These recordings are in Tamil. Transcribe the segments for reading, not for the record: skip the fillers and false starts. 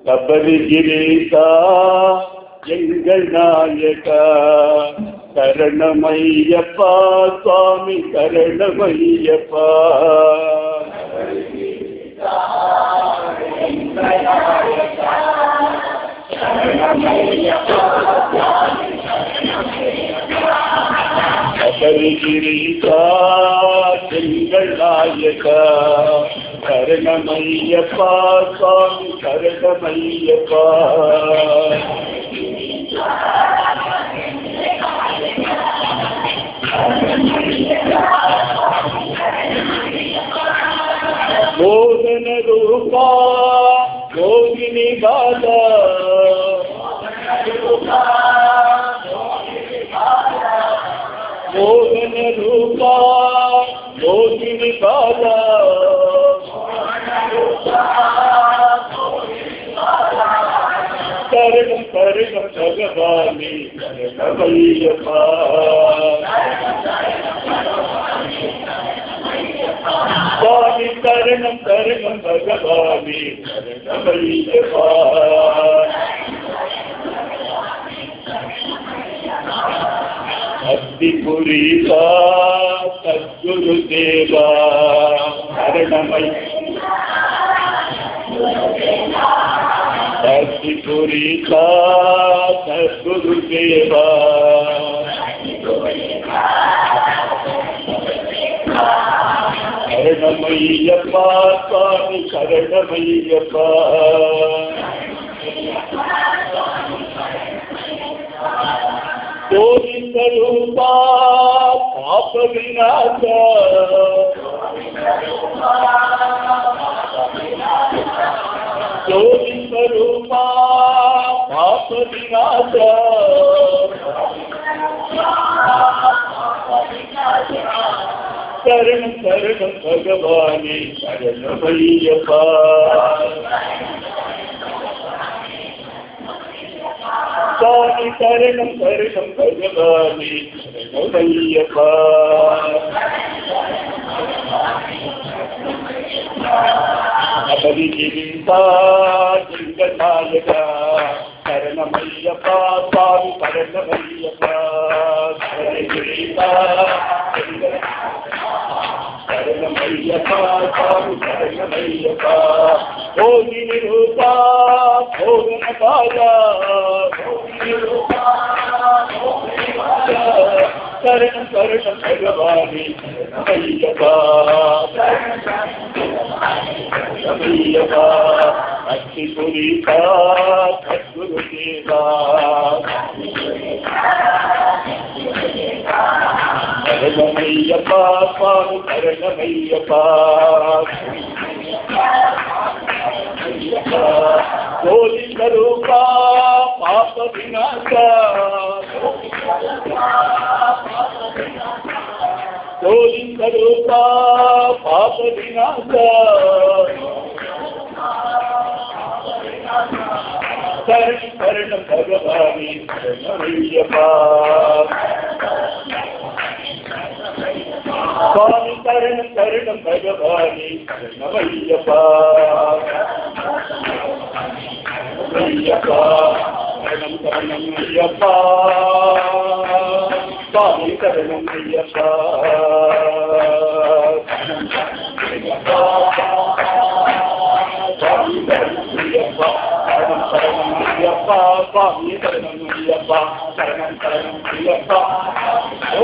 கபரிகிரீசா எங்கள் நாயகா சரணமையப்பா சுவாமி சரணமையப்பா. கபரிகிரீசா எங்கள் நாயகா சரணமையப்பா சுவாமி சரணமையப்பா. மோகன ரூபா யோகினி பாலா மோகன ரூபா யோகினி பாலா சரணம் சரணம் பகவானி சரணமையப்பா. சுவாமி சரணம் சரணம் பகவானி சரணமையப்பா. அத்திபுரீசா சத்குரு தேவா சரணமையப்பா. அத்திபுரீசா சத்குரு தேவா சரணமையப்பா சுவாமி சரணமையப்பா. கோவிந்த ரூபா பாப விநாசா கோவிந்த ரூபா பாப விநாசா சரணம் சரணம் பகவானி சரணமையப்பா. சுவாமி சரணம் சரணம் பகவானி சரணமையப்பா. கபரிகிரீசா எங்கள் நாயகா சரணமையப்பா சுவாமி சரணமையப்பா. கபரிகிரீசா சரணமையப்பா சுவாமி சரணமையப்பா. யோகினி ரூபா மோகன பாலா சரணம் சரணம் பகவானி சரணமையப்பா. சரணமையப்பா. அத்திபுரீசா சத்குரு தேவா சரணமையப்பா சுவாமி சரணமையப்பா. கோவிந்த ரூபா பாப விநாசா கோவிந்த ரூபா பாப விநாசா சரணம் சரணம் பகவானி சரணமையப்பா. சுவாமி சரணம் சரணம் பகவானி சரணமையப்பா. சரணம் சரணம் ஐயப்பா சுவாமி சரணம் ஐயப்பா. சுவாமி சரணம் ஐயப்பா. சரணம் சரணம் ஐயப்பா சுவாமி சரணம் ஐயப்பா. சரணம் சரணம் ஐயப்பா. ஓ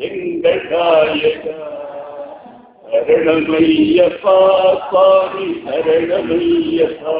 எங்கள் நாயகா சரணமையப்பா சுவாமி சரணமையப்பா.